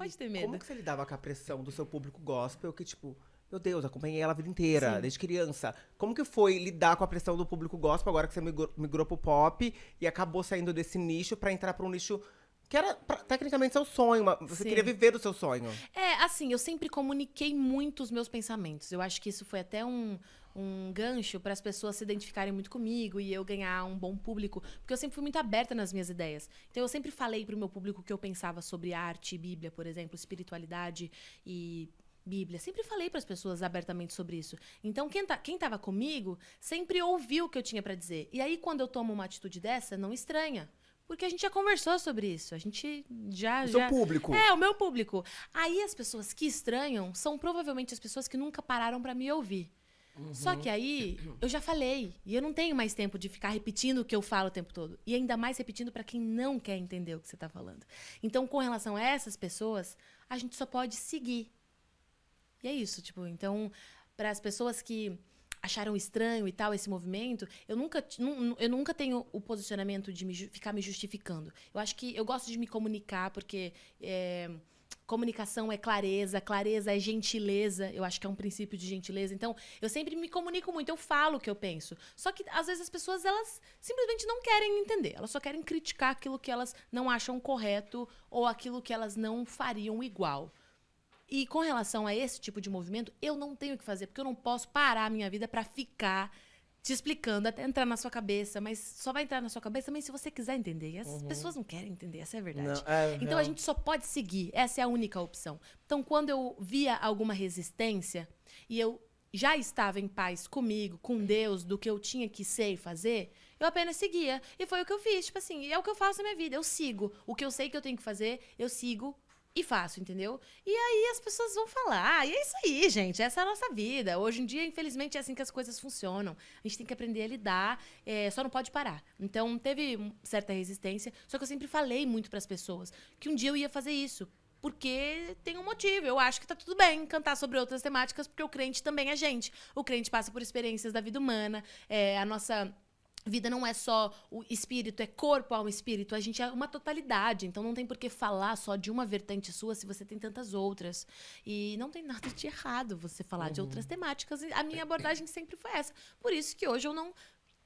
Pode ter medo. Como que você lidava com a pressão do seu público gospel? Que, tipo, meu Deus, acompanhei ela a vida inteira, desde criança. Como que foi lidar com a pressão do público gospel agora que você migrou pro pop e acabou saindo desse nicho pra entrar pra um nicho que era tecnicamente seu sonho, você queria viver do seu sonho. Assim, eu sempre comuniquei muito os meus pensamentos. Eu acho que isso foi até um gancho para as pessoas se identificarem muito comigo e eu ganhar um bom público, porque eu sempre fui muito aberta nas minhas ideias. Então eu sempre falei pro meu público o que eu pensava sobre arte, Bíblia, por exemplo, espiritualidade e Bíblia. Sempre falei para as pessoas abertamente sobre isso. Então quem tava comigo sempre ouviu o que eu tinha para dizer. E aí quando eu tomo uma atitude dessa, não estranha. Porque a gente já conversou sobre isso. A gente já... O seu público. O meu público. Aí as pessoas que estranham são provavelmente as pessoas que nunca pararam pra me ouvir. Só que aí, eu já falei. E eu não tenho mais tempo de ficar repetindo o que eu falo o tempo todo. E ainda mais repetindo pra quem não quer entender o que você tá falando. Então, com relação a essas pessoas, a gente só pode seguir. E é isso, tipo... Então, para as pessoas que acharam estranho e tal esse movimento, eu nunca tenho o posicionamento de ficar me justificando. Eu acho que eu gosto de me comunicar, porque comunicação é clareza, clareza é gentileza. Eu acho que é um princípio de gentileza. Então, eu sempre me comunico muito, eu falo o que eu penso. Só que, às vezes, as pessoas, elas simplesmente não querem entender. Elas só querem criticar aquilo que elas não acham correto ou aquilo que elas não fariam igual. E com relação a esse tipo de movimento, eu não tenho o que fazer, porque eu não posso parar a minha vida pra ficar te explicando até entrar na sua cabeça, mas só vai entrar na sua cabeça também se você quiser entender. E as pessoas não querem entender, essa é a verdade. Então a gente só pode seguir, essa é a única opção. Então quando eu via alguma resistência e eu já estava em paz comigo, com Deus, do que eu tinha que ser e fazer, eu apenas seguia. E foi o que eu fiz, tipo assim, e é o que eu faço na minha vida, eu sigo. O que eu sei que eu tenho que fazer, eu sigo. E faço, entendeu? E aí as pessoas vão falar, e é isso aí, gente, essa é a nossa vida. Hoje em dia, infelizmente, é assim que as coisas funcionam. A gente tem que aprender a lidar, só não pode parar. Então, teve certa resistência, só que eu sempre falei muito para as pessoas que um dia eu ia fazer isso. Porque tem um motivo. Eu acho que tá tudo bem cantar sobre outras temáticas, porque o crente também é gente. O crente passa por experiências da vida humana, a nossa... Vida não é só o espírito, é corpo, alma e espírito. A gente é uma totalidade. Então não tem por que falar só de uma vertente sua se você tem tantas outras. E não tem nada de errado você falar de outras temáticas. A minha abordagem sempre foi essa. Por isso que hoje eu não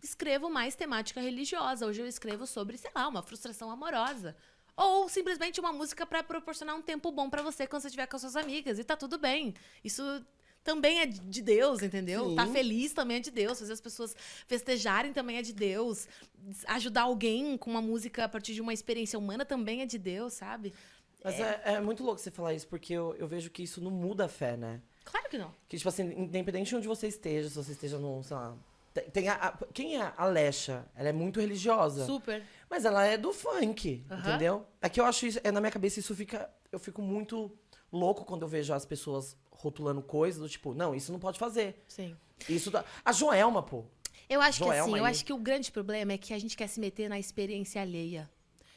escrevo mais temática religiosa. Hoje eu escrevo sobre, sei lá, uma frustração amorosa. Ou simplesmente uma música para proporcionar um tempo bom para você quando você estiver com as suas amigas. E tá tudo bem. Isso... também é de Deus, entendeu? Sim. Tá feliz também é de Deus. Fazer as pessoas festejarem também é de Deus. Ajudar alguém com uma música a partir de uma experiência humana também é de Deus, sabe? Mas é muito louco você falar isso, porque eu vejo que isso não muda a fé, né? Claro que não. Que, tipo assim, independente de onde você esteja, se você esteja num, sei lá... Quem é a Alexa? Ela é muito religiosa. Super. Mas ela é do funk, entendeu? É que eu acho isso... na minha cabeça, isso fica... Eu fico muito louco quando eu vejo as pessoas rotulando coisas do tipo, não, isso não pode fazer. Sim. Isso a Joelma, pô. Eu acho que Joelma assim, eu aí. acho que o grande problema é que a gente quer se meter na experiência alheia.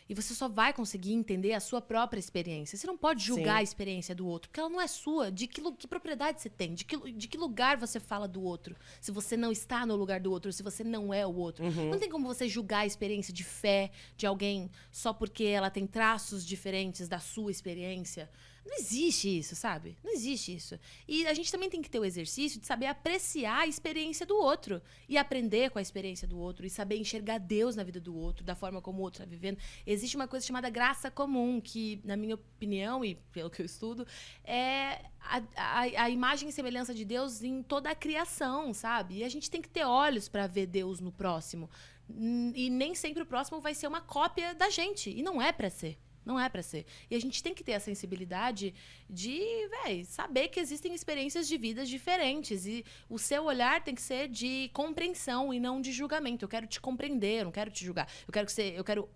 E você só vai conseguir entender a sua própria experiência. Você não pode julgar Sim. a experiência do outro, porque ela não é sua. De que propriedade você tem? De que lugar você fala do outro? Se você não está no lugar do outro, se você não é o outro. Não tem como você julgar a experiência de fé de alguém só porque ela tem traços diferentes da sua experiência. Não existe isso, sabe? Não existe isso. E a gente também tem que ter o exercício de saber apreciar a experiência do outro. E aprender com a experiência do outro. E saber enxergar Deus na vida do outro, da forma como o outro está vivendo. Existe uma coisa chamada graça comum, que, na minha opinião, e pelo que eu estudo, é a imagem e semelhança de Deus em toda a criação, sabe? E a gente tem que ter olhos para ver Deus no próximo. E nem sempre o próximo vai ser uma cópia da gente. E não é para ser. Não é pra ser. E a gente tem que ter a sensibilidade de, saber que existem experiências de vidas diferentes. E o seu olhar tem que ser de compreensão e não de julgamento. Eu quero te compreender, eu não quero te julgar. Eu quero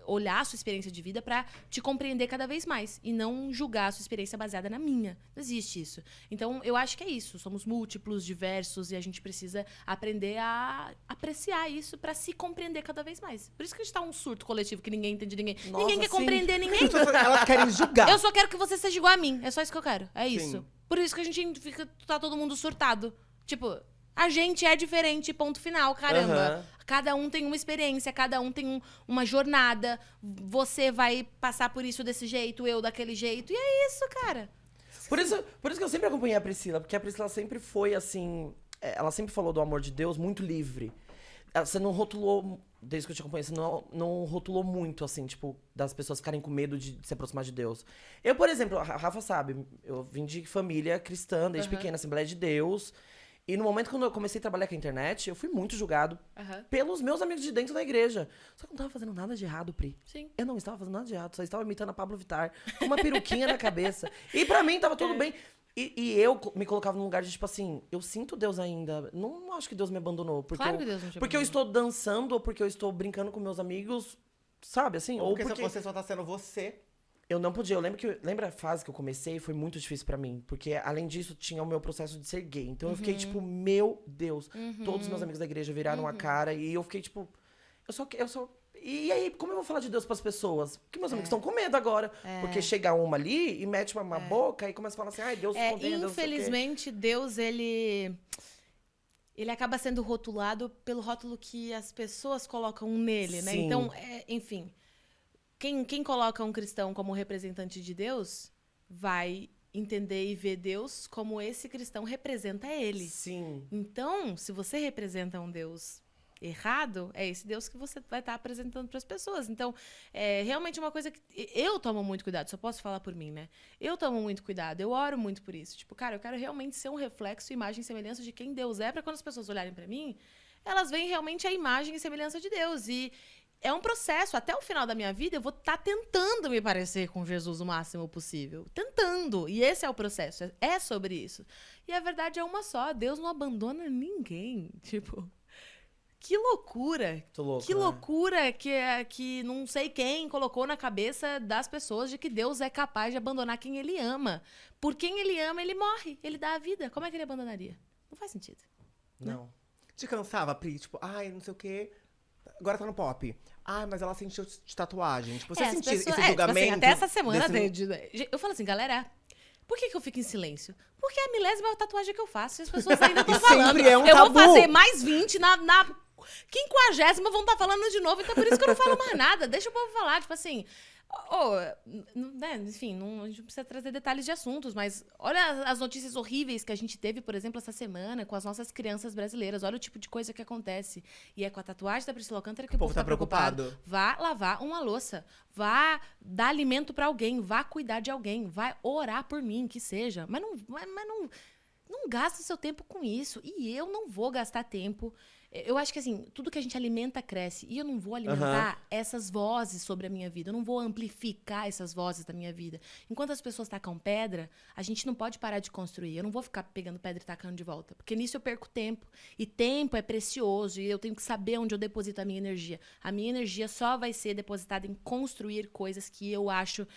olhar a sua experiência de vida pra te compreender cada vez mais. E não julgar a sua experiência baseada na minha. Não existe isso. Então, eu acho que é isso. Somos múltiplos, diversos, e a gente precisa aprender a apreciar isso pra se compreender cada vez mais. Por isso que a gente tá um surto coletivo que ninguém entende ninguém. Nossa, Ninguém quer sim. compreender ninguém. Elas querem julgar. Eu só quero que você seja igual a mim. É só isso que eu quero. É isso. Sim. Por isso que a gente tá todo mundo surtado. Tipo, A gente é diferente, ponto final, caramba. Aham. Cada um tem uma experiência, cada um tem uma jornada. Você vai passar por isso desse jeito, eu daquele jeito. E é isso, cara. Por isso que eu sempre acompanhei a Priscila, porque a Priscila sempre foi assim. Ela sempre falou do amor de Deus muito livre. Você não rotulou, desde que eu te acompanhei, você não rotulou muito, assim, tipo, das pessoas ficarem com medo de se aproximar de Deus. Eu, por exemplo, a Rafa sabe, eu vim de família cristã desde pequena, Assembleia de Deus. E no momento quando eu comecei a trabalhar com a internet, eu fui muito julgado pelos meus amigos de dentro da igreja. Só que eu não tava fazendo nada de errado, Pri. Sim. Eu não estava fazendo nada de errado, só estava imitando a Pablo Vittar, com uma peruquinha na cabeça. E pra mim tava tudo bem. E eu me colocava num lugar de, tipo assim, eu sinto Deus ainda. Não acho que Deus me abandonou. Porque Claro que Deus não te porque eu abandonou. estou dançando, ou porque eu estou brincando com meus amigos, sabe, assim? Ou porque porque você só tá sendo você. eu não podia. Lembra a fase que eu comecei? Foi muito difícil pra mim. Porque, além disso, tinha o meu processo de ser gay. Então, eu fiquei, tipo, meu Deus. Todos os meus amigos da igreja viraram a cara. E eu fiquei, tipo... Eu só... E aí, como eu vou falar de Deus pras pessoas? Porque meus amigos estão com medo agora. Porque chega uma ali e mete uma boca e começa a falar assim, ai, Deus condena, Deus não sei o quê. Infelizmente, Deus, ele acaba sendo rotulado pelo rótulo que as pessoas colocam nele, né? Sim. Então, enfim, quem coloca um cristão como representante de Deus vai entender e ver Deus como esse cristão representa ele. Sim. Então, se você representa um Deus errado, é esse Deus que você vai estar apresentando para as pessoas. Então, é realmente uma coisa que eu tomo muito cuidado, só posso falar por mim, né? Eu tomo muito cuidado, eu oro muito por isso. Tipo, cara, eu quero realmente ser um reflexo, imagem e semelhança de quem Deus é, para quando as pessoas olharem para mim, elas veem realmente a imagem e semelhança de Deus. E é um processo, até o final da minha vida, eu vou estar tentando me parecer com Jesus o máximo possível. Tentando. E esse é o processo, é sobre isso. E a verdade é uma só, Deus não abandona ninguém. Tipo... Que loucura! Tô louco, Que né? loucura que não sei quem colocou na cabeça das pessoas de que Deus é capaz de abandonar quem ele ama. Por quem ele ama, ele morre, ele dá a vida. Como é que ele abandonaria? Não faz sentido. Não. Te cansava, Pri? Tipo, ai, não sei o quê. Agora tá no pop. Ai, mas ela sentiu de tatuagem. Tipo, você As sentiu pessoas- esse tipo julgamento? assim, até essa semana, desse- eu falo assim, galera, por que eu fico em silêncio? Porque é a milésima tatuagem que eu faço e as pessoas ainda estão E sempre falando. é um eu tabu. vou fazer mais 20 na 50ª vão estar falando de novo, então por isso que eu não falo mais nada. Deixa o povo falar, tipo assim... né, enfim, a gente não precisa trazer detalhes de assuntos, mas olha as notícias horríveis que a gente teve, por exemplo, essa semana com as nossas crianças brasileiras. Olha o tipo de coisa que acontece. E é com a tatuagem da Priscila Alcântara que o povo tá preocupado. Vá lavar uma louça. Vá dar alimento pra alguém. Vá cuidar de alguém. Vai orar por mim, que seja. Mas não gasta seu tempo com isso. E eu não vou gastar tempo. Eu acho que, assim, tudo que a gente alimenta cresce. E eu não vou alimentar essas vozes sobre a minha vida. Eu não vou amplificar essas vozes da minha vida. Enquanto as pessoas tacam pedra, a gente não pode parar de construir. Eu não vou ficar pegando pedra e tacando de volta. Porque nisso eu perco tempo. E tempo é precioso. E eu tenho que saber onde eu deposito a minha energia. A minha energia só vai ser depositada em construir coisas que eu acho...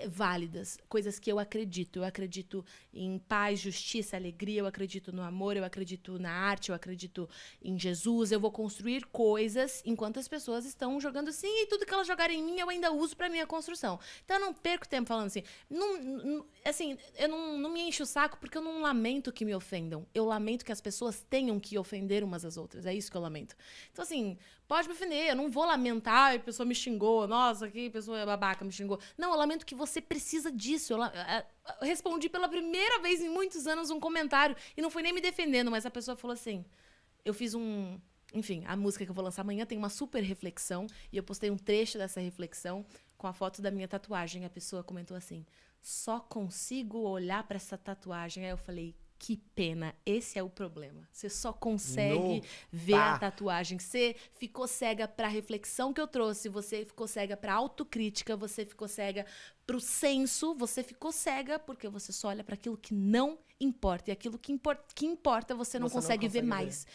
válidas, coisas que eu acredito. Eu acredito em paz, justiça, alegria, eu acredito no amor, eu acredito na arte, eu acredito em Jesus. Eu vou construir coisas enquanto as pessoas estão jogando assim, e tudo que elas jogarem em mim eu ainda uso pra minha construção. Então eu não perco tempo falando assim. Eu não me encho o saco porque eu não lamento que me ofendam. Eu lamento que as pessoas tenham que ofender umas às outras. É isso que eu lamento. Então, assim, pode me ofender. Eu não vou lamentar, a pessoa me xingou. Nossa, que pessoa babaca me xingou. Não, eu lamento que você precisa disso. Eu respondi pela primeira vez em muitos anos um comentário. E não foi nem me defendendo, mas a pessoa falou assim... Eu fiz um... Enfim, a música que eu vou lançar amanhã tem uma super reflexão. E eu postei um trecho dessa reflexão com a foto da minha tatuagem. A pessoa comentou assim... Só consigo olhar pra essa tatuagem. Aí eu falei... Que pena, esse é o problema. Você só consegue ver a tatuagem. Você ficou cega pra reflexão que eu trouxe, você ficou cega pra autocrítica, você ficou cega pro senso, você ficou cega porque você só olha pra aquilo que não importa. E aquilo que importa você não consegue ver mais.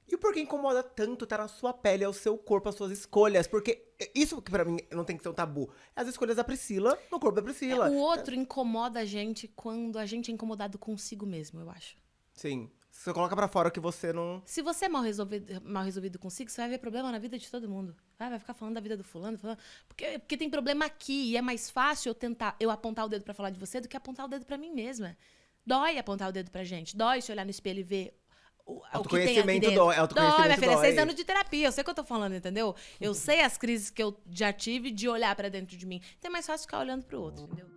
E por que incomoda tanto tá na sua pele, é o seu corpo, as suas escolhas? Porque isso que pra mim não tem que ser um tabu. É as escolhas da Priscila, no corpo da Priscila. O outro incomoda a gente quando a gente é incomodado consigo mesmo, eu acho. Sim. Você coloca pra fora que você não... Se você é mal resolvido consigo, você vai ver problema na vida de todo mundo. Vai ficar falando da vida do fulano. Porque tem problema aqui. E é mais fácil eu apontar o dedo pra falar de você do que apontar o dedo pra mim mesma. Dói apontar o dedo pra gente. Dói se olhar no espelho e ver o que tem aqui Autoconhecimento dentro. dói, autoconhecimento Minha filha, é 6 dói. anos de terapia, eu sei o que eu tô falando, entendeu? Eu sei as crises que eu já tive de olhar pra dentro de mim. Então é mais fácil ficar olhando pro outro, entendeu?